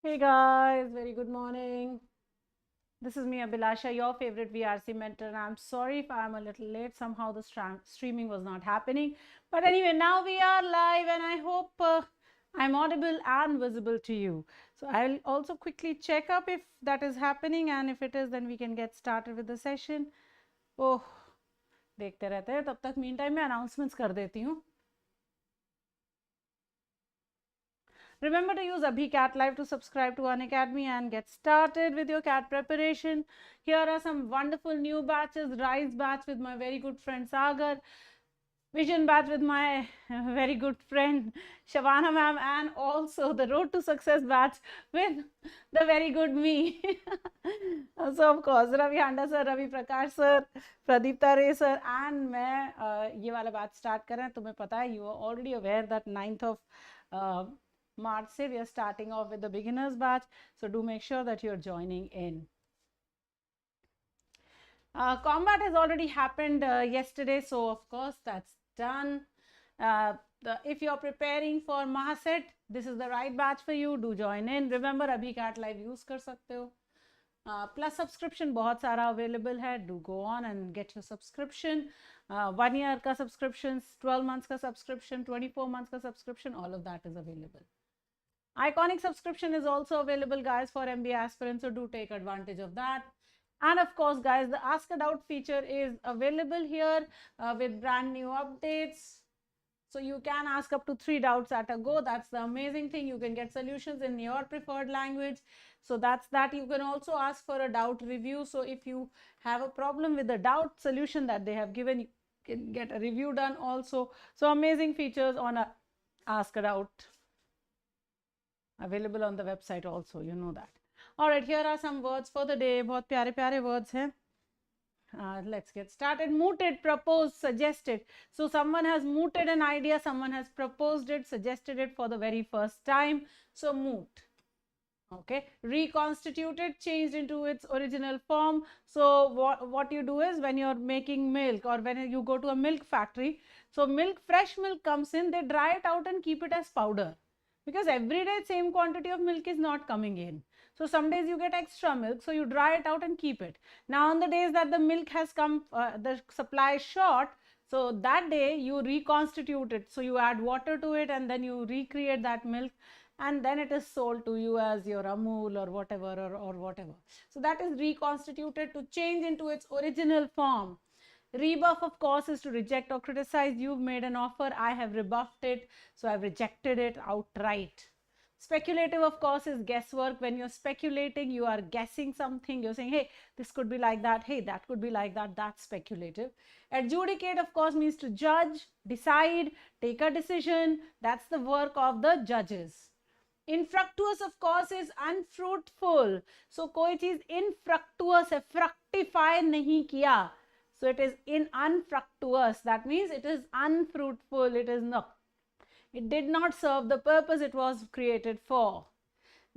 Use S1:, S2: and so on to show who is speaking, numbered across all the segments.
S1: Hey guys, very good morning. This is me, Abhilasha, your favorite VRC mentor. And I'm sorry if I'm a little late. Somehow the streaming was not happening. But anyway, now we are live and I hope I'm audible and visible to you. So I'll also quickly check up if that is happening, and if it is, then we can get started with the session. Oh, देखते रहते हैं. तब तक mean time में announcements कर देती हूँ. Remember to use Cat Live to subscribe to Unacademy and get started with your CAT preparation. Here are some wonderful new batches. Rise batch with my very good friend Sagar. Vision batch with my very good friend Shavana ma'am, and also the Road to Success batch with the very good me. So of course Ravi Handa sir, Ravi Prakash sir, Pradeep Tare sir, and मैं ये वाला batch start कर रहे हैं. तुम्हें पता है, you are already aware that 9th of March se we are starting off with the beginners batch, so do make sure that you're joining in. Combat has already happened yesterday, so of course that's done. If you're preparing for Mahaset, this is the right batch for you. Do join in. Remember, Abhi Cat Live use कर सकते हो. Plus subscription बहुत सारा available है. Do go on and get your subscription. 1 year का subscriptions, 12 months का subscription, 24 months का subscription, all of that is available. Iconic subscription is also available, guys, for MBA aspirants, so do take advantage of that. And of course, guys, the Ask a Doubt feature is available here with brand new updates. So you can ask up to 3 doubts at a go. That's the amazing thing. You can get solutions in your preferred language. So that's that. You can also ask for a doubt review. So if you have a problem with the doubt solution that they have given, you can get a review done also. So amazing features on a Ask a Doubt. Available on the website also, you know that. All right, here are some words for the day. बहुत प्यारे प्यारे words हैं. Let's get started. Mooted, proposed, suggested. So someone has mooted an idea, someone has proposed it, suggested it for the very first time. So moot. Okay, reconstituted, changed into its original form. So what you do is, when you're making milk or when you go to a milk factory, so fresh milk comes in, they dry it out and keep it as powder. Because every day same quantity of milk is not coming in. So some days you get extra milk, so you dry it out and keep it. Now on the days that the milk has come, the supply is short, so that day you reconstitute it. So you add water to it and then you recreate that milk, and then it is sold to you as your Amul or whatever or whatever. So that is reconstituted, to change into its original form. Rebuff, of course, is to reject or criticize. You've made an offer, I have rebuffed it, so I've rejected it outright. Speculative, of course, is guesswork. When you're speculating, you are guessing something. You're saying, hey, this could be like that. Hey, that could be like that. That's speculative. Adjudicate, of course, means to judge, decide, take a decision. That's the work of the judges. Infructuous, of course, is unfruitful. So, कोई चीज infructuous है, fructify नहीं किया. So it is unfructuous. That means it is unfruitful. It is not. It did not serve the purpose it was created for.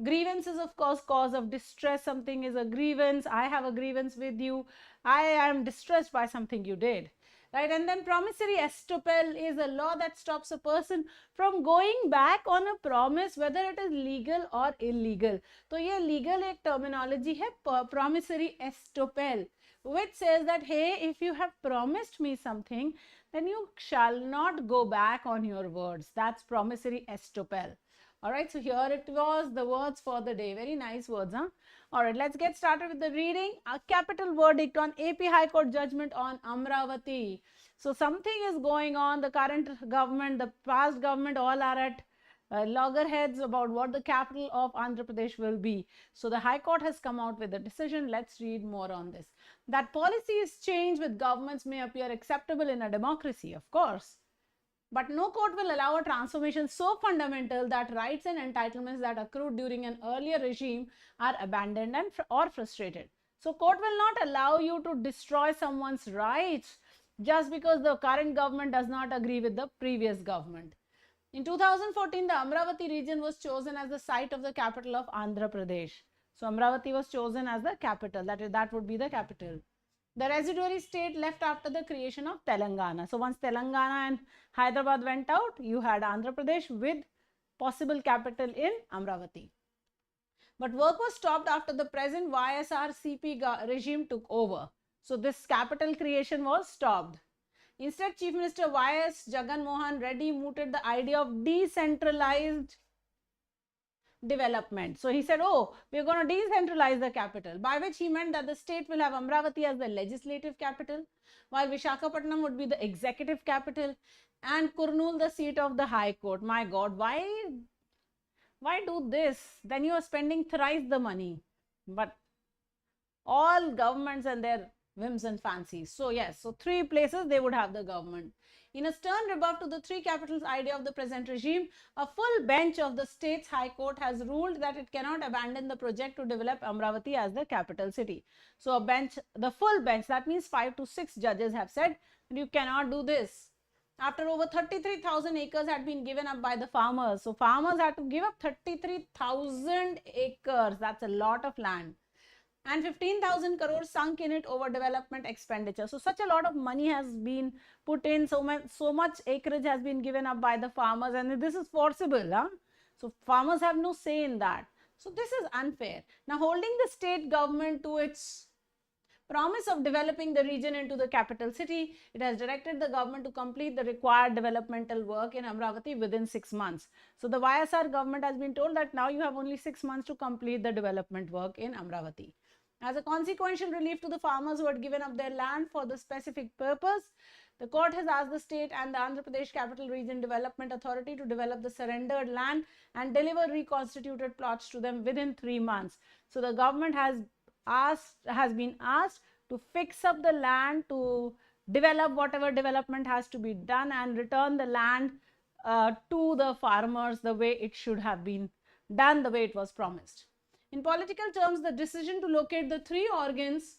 S1: Grievance is, of course, cause of distress. Something is a grievance. I have a grievance with you. I am distressed by something you did. Right? And then promissory estoppel is a law that stops a person from going back on a promise, whether it is legal or illegal. So ये legal एक terminology है, promissory estoppel, which says that, hey, if you have promised me something, then you shall not go back on your words. That's promissory estoppel. All right, so here it was, the words for the day. Very nice words, huh? All right, let's get started with the reading. A capital verdict on AP High Court judgment on Amravati. So something is going on. The current government, the past government, all are at loggerheads about what the capital of Andhra Pradesh will be. So the High Court has come out with a decision. Let's read more on this. That policies change with governments may appear acceptable in a democracy, of course. But no court will allow a transformation so fundamental that rights and entitlements that accrued during an earlier regime are abandoned or frustrated. So court will not allow you to destroy someone's rights just because the current government does not agree with the previous government. In 2014, the Amravati region was chosen as the site of the capital of Andhra Pradesh. So Amravati was chosen as the capital. That would be the capital. The residuary state left after the creation of Telangana. So once Telangana and Hyderabad went out, you had Andhra Pradesh with possible capital in Amravati. But work was stopped after the present YSRCP regime took over. So this capital creation was stopped. Instead, Chief Minister Y.S. Jagan Mohan Reddy mooted the idea of decentralized development. So he said, oh, we're going to decentralize the capital, by which he meant that the state will have Amravati as the legislative capital, while Vishakhapatnam would be the executive capital, and Kurnool the seat of the High Court. My God, why do this? Then you are spending thrice the money. But all governments and their whims and fancies. So yes, so 3 places they would have the government. In a stern rebuff to the 3 capitals idea of the present regime, a full bench of the state's High Court has ruled that it cannot abandon the project to develop Amravati as the capital city. So a bench, the full bench, that means 5 to 6 judges have said you cannot do this. After over 33,000 acres had been given up by the farmers. So farmers had to give up 33,000 acres. That's a lot of land. And 15,000 crores sunk in it over development expenditure. So such a lot of money has been put in, so much acreage has been given up by the farmers, and this is forcible. So farmers have no say in that. So this is unfair. Now, holding the state government to its promise of developing the region into the capital city, it has directed the government to complete the required developmental work in Amravati within 6 months. So the YSR government has been told that now you have only 6 months to complete the development work in Amravati. As a consequential relief to the farmers who had given up their land for the specific purpose, the court has asked the state and the Andhra Pradesh Capital Region Development Authority to develop the surrendered land and deliver reconstituted plots to them within 3 months. So the government has been asked to fix up the land, to develop whatever development has to be done, and return the land to the farmers the way it should have been done, the way it was promised. In political terms, the decision to locate the 3 organs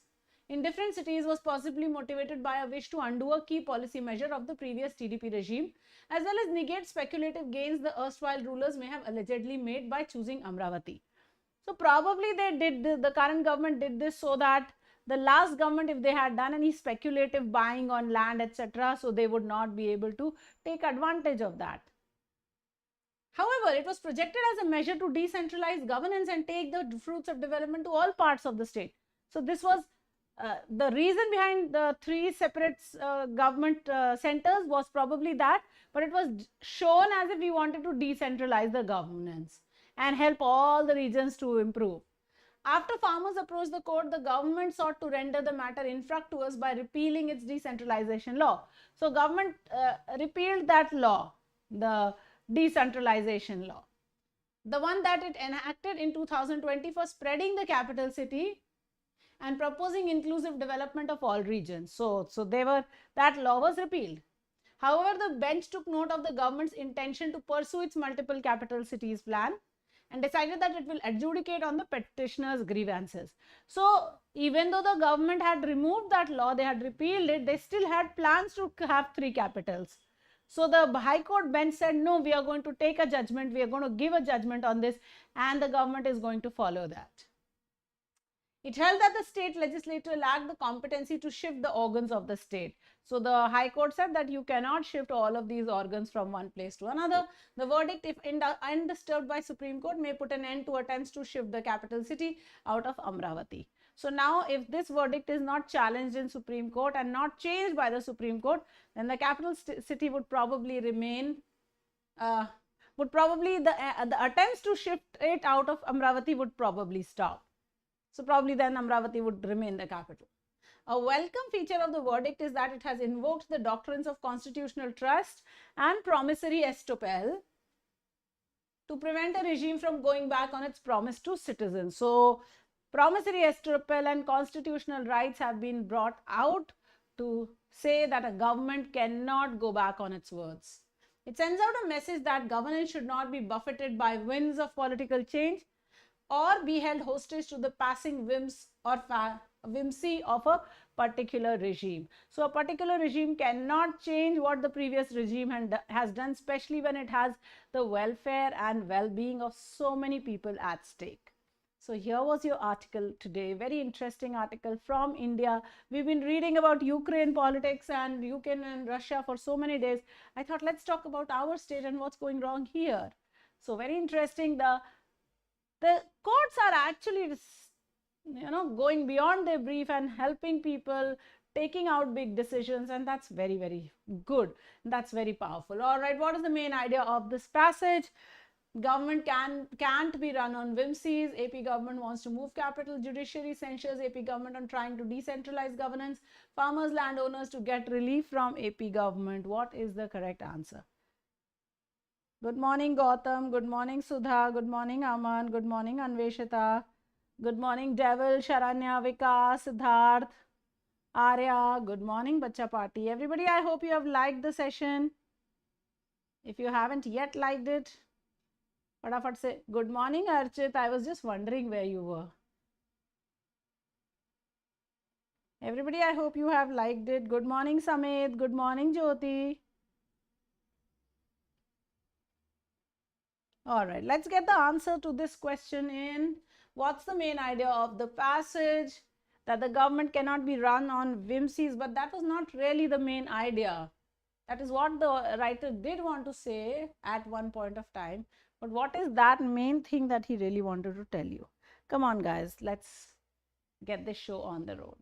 S1: in different cities was possibly motivated by a wish to undo a key policy measure of the previous TDP regime, as well as negate speculative gains the erstwhile rulers may have allegedly made by choosing Amravati. So probably the current government did this so that the last government, if they had done any speculative buying on land, etc., so they would not be able to take advantage of that. However, it was projected as a measure to decentralize governance and take the fruits of development to all parts of the state. So this was the reason behind the 3 separate government centers was probably that, but it was shown as if we wanted to decentralize the governance and help all the regions to improve. After farmers approached the court, the government sought to render the matter infructuous by repealing its decentralization law. So government repealed that law, the decentralization law, the one that it enacted in 2020 for spreading the capital city and proposing inclusive development of all regions. So that law was repealed. However, the bench took note of the government's intention to pursue its multiple capital cities plan and decided that it will adjudicate on the petitioners' grievances. So even though the government had removed that law, they had repealed it, they still had plans to have 3 capitals. So the High Court bench said, no, we are going to take a judgment, we are going to give a judgment on this, and the government is going to follow that. It held that the state legislature lacked the competency to shift the organs of the state. So the High Court said that you cannot shift all of these organs from one place to another. The verdict, if undisturbed by Supreme Court, may put an end to attempts to shift the capital city out of Amravati. So now if this verdict is not challenged in Supreme Court and not changed by the Supreme Court, then the capital city would probably remain, the attempts to shift it out of Amravati would probably stop. So probably then Amravati would remain the capital. A welcome feature of the verdict is that it has invoked the doctrines of constitutional trust and promissory estoppel to prevent a regime from going back on its promise to citizens. So promissory estoppel and constitutional rights have been brought out to say that a government cannot go back on its words. It sends out a message that governance should not be buffeted by winds of political change or be held hostage to the passing whims or whimsy of a particular regime. So a particular regime cannot change what the previous regime has done, especially when it has the welfare and well-being of so many people at stake. So here was your article today, very interesting article from India. We've been reading about Ukraine politics and Ukraine and Russia for so many days. I thought let's talk about our state and what's going wrong here. So very interesting. The The courts are actually, going beyond their brief and helping people, taking out big decisions, and that's very, very good. That's very powerful. All right, what is the main idea of this passage? Government can't be run on whimsies. AP government wants to move capital. Judiciary censures AP government on trying to decentralize governance. Farmers, landowners to get relief from AP government. What is the correct answer? Good morning, Gautam. Good morning, Sudha. Good morning, Aman. Good morning, Anveshita. Good morning, Devil, Sharanya, Vikas, Siddharth, Arya. Good morning, Bacha Party. Everybody, I hope you have liked the session. If you haven't yet liked it, Fatafat say, good morning, Archit. I was just wondering where you were. Everybody, I hope you have liked it. Good morning, Samet. Good morning, Jyoti. All right, let's get the answer to this question in. What's the main idea of the passage? That the government cannot be run on whimsies, but that was not really the main idea. That is what the writer did want to say at one point of time. But what is that main thing that he really wanted to tell you? Come on, guys, let's get this show on the road.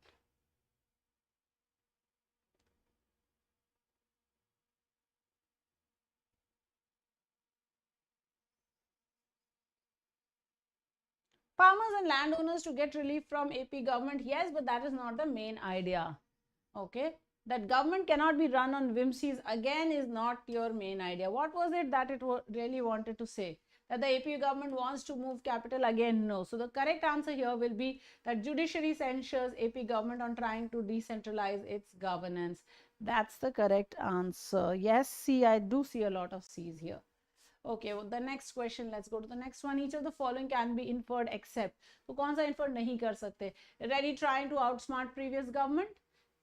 S1: Farmers and landowners to get relief from AP government. Yes, but that is not the main idea. Okay. That government cannot be run on whimsies again is not your main idea. What was it that it really wanted to say? That the AP government wants to move capital again? No. So the correct answer here will be that judiciary censures AP government on trying to decentralize its governance. That's the correct answer. Yes, see, I do see a lot of C's here. Okay, well, the next question, let's go to the next one. Each of the following can be inferred except. तो कौन सा infer नहीं कर सकते? Ready trying to outsmart previous government.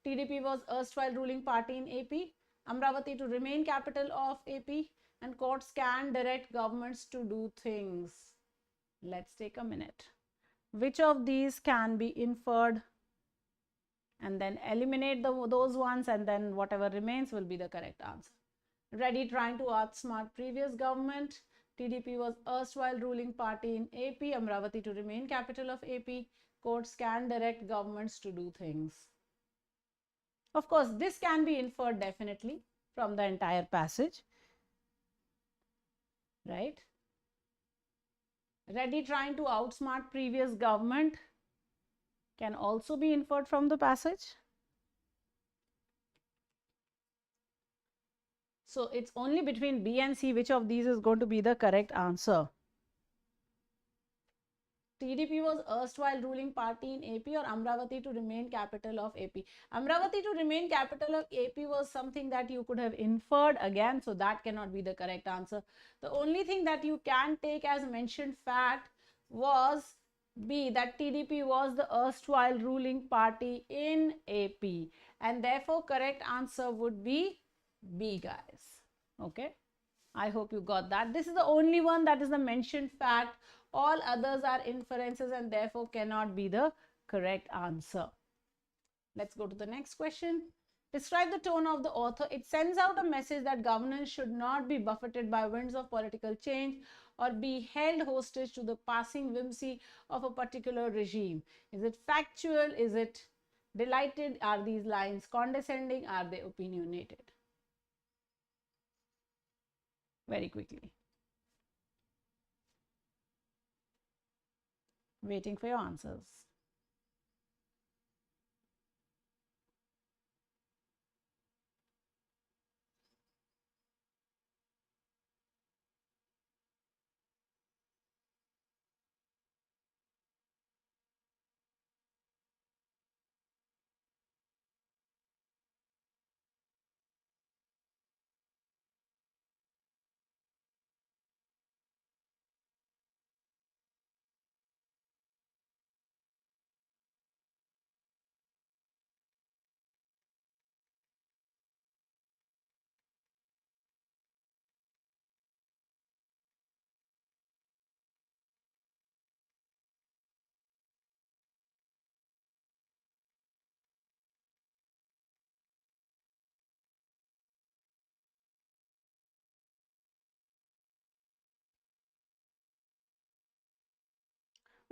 S1: TDP was erstwhile ruling party in AP. Amravati to remain capital of AP. And courts can direct governments to do things. Let's take a minute. Which of these can be inferred? And then eliminate those ones, and then whatever remains will be the correct answer. Ready trying to outsmart previous government. TDP was erstwhile ruling party in AP. Amravati to remain capital of AP. Courts can direct governments to do things. Of course, this can be inferred definitely from the entire passage, right? Ready trying to outsmart previous government can also be inferred from the passage. So it's only between B and C which of these is going to be the correct answer. TDP was erstwhile ruling party in AP, or Amravati to remain capital of AP. Amravati to remain capital of AP was something that you could have inferred again, so that cannot be the correct answer. The only thing that you can take as mentioned fact was B, that TDP was the erstwhile ruling party in AP, and therefore correct answer would be B, guys. Okay, I hope you got that. This is the only one that is the mentioned fact. All others are inferences and therefore cannot be the correct answer. Let's go to the next question. Describe the tone of the author. It sends out a message that governance should not be buffeted by winds of political change or be held hostage to the passing whimsy of a particular regime. Is it factual? Is it delighted? Are these lines condescending? Are they opinionated? Very quickly. Waiting for your answers.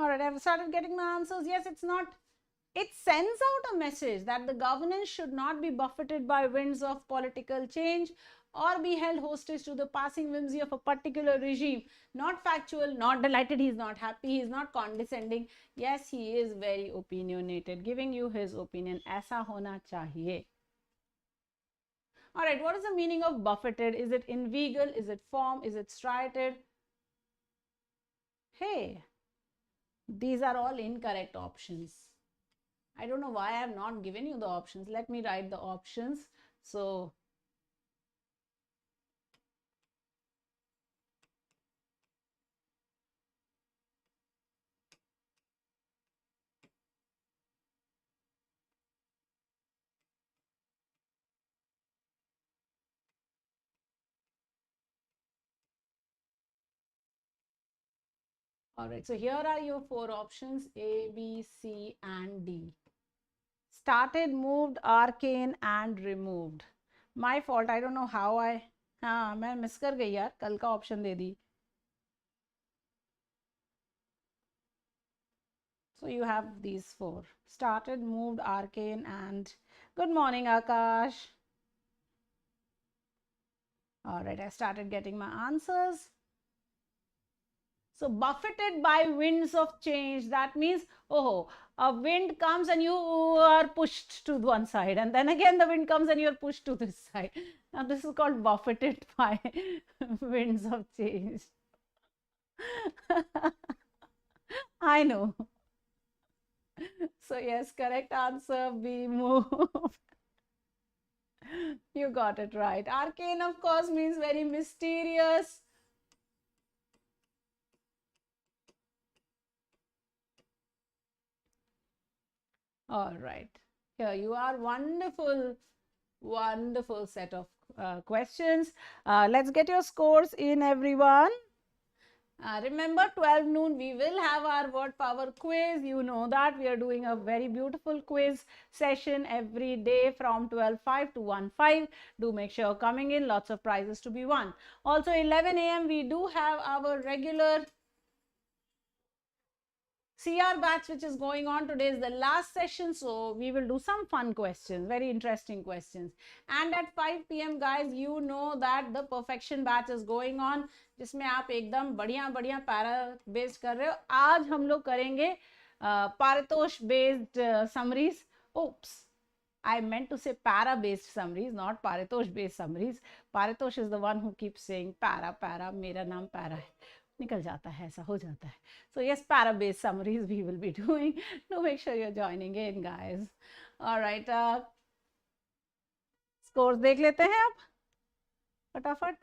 S1: All right, I've started getting my answers. Yes, it's not. It sends out a message that the governance should not be buffeted by winds of political change or be held hostage to the passing whimsy of a particular regime. Not factual, not delighted, he's not happy, he's not condescending. Yes, he is very opinionated, giving you his opinion. Aisa hona chahiye. All right, what is the meaning of buffeted? Is it inveigle? Is it form? Is it striated? Hey, these are all incorrect options. I don't know why I have not given you the options. Let me write the options. So, all right. So here are your 4 options: A, B, C, and D. Started, moved, arcane, and removed. My fault. I don't know how I. हाँ मैं miss कर गई यार, कल का option they the. So you have these 4: started, moved, arcane, and good morning, Akash. All right, I started getting my answers. So buffeted by winds of change, that means, oh, a wind comes and you are pushed to one side, and then again the wind comes and you are pushed to this side. Now this is called buffeted by winds of change. I know. So yes, correct answer, be moved. You got it right. Arcane, of course, means very mysterious. All right. Here you are. Wonderful, wonderful set of questions. Let's get your scores in, everyone. Remember, 12 noon, we will have our word power quiz. You know that we are doing a very beautiful quiz session every day from 12:05 to 1:05. Do make sure you're coming in. Lots of prizes to be won. Also, 11 a.m. we do have our regular CR batch which is going on. Today is the last session, so we will do some fun questions, very interesting questions. And at 5 p.m. guys, you know that the perfection batch is going on, जिसमें आप एकदम बढ़िया बढ़िया para based कर रहे हो. आज हम लोग करेंगे Paritosh based summaries. oops, I meant to say para based summaries, not paritosh based summaries. Paritosh is the one who keeps saying para para, मेरा नाम para है, निकल जाता है, ऐसा हो जाता है. So yes, para based summaries we will be doing. Do make sure you're joining in, guys. All right, scores देख लेते हैं अब फटाफट.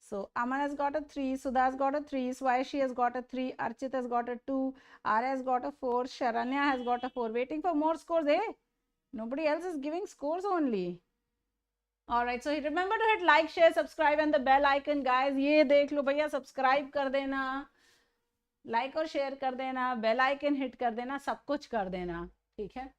S1: So Aman has got a 3, Sudha has got a 3, Swaishi has got a 3, Archit has got a 2, Arya has got a 4, Sharanya has got a 4. Waiting for more scores, eh? Nobody else is giving scores only. All right, so remember to hit like, share, subscribe and the bell icon, guys. ये देख लो भैया, subscribe कर देना, like और share कर देना, bell icon hit कर देना, सब कुछ कर देना, ठीक है?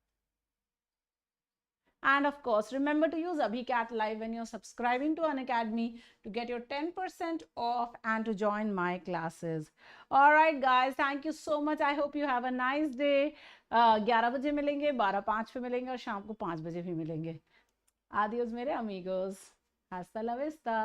S1: And of course, remember to use AbhiCat Live when you're subscribing to Unacademy to get your 10% off and to join my classes. All right, guys, thank you so much. I hope you have a nice day. 11 बजे मिलेंगे, 12:05 पे मिलेंगे और शाम को 5 बजे भी मिलेंगे. Adios, mere amigos. Hasta la vista.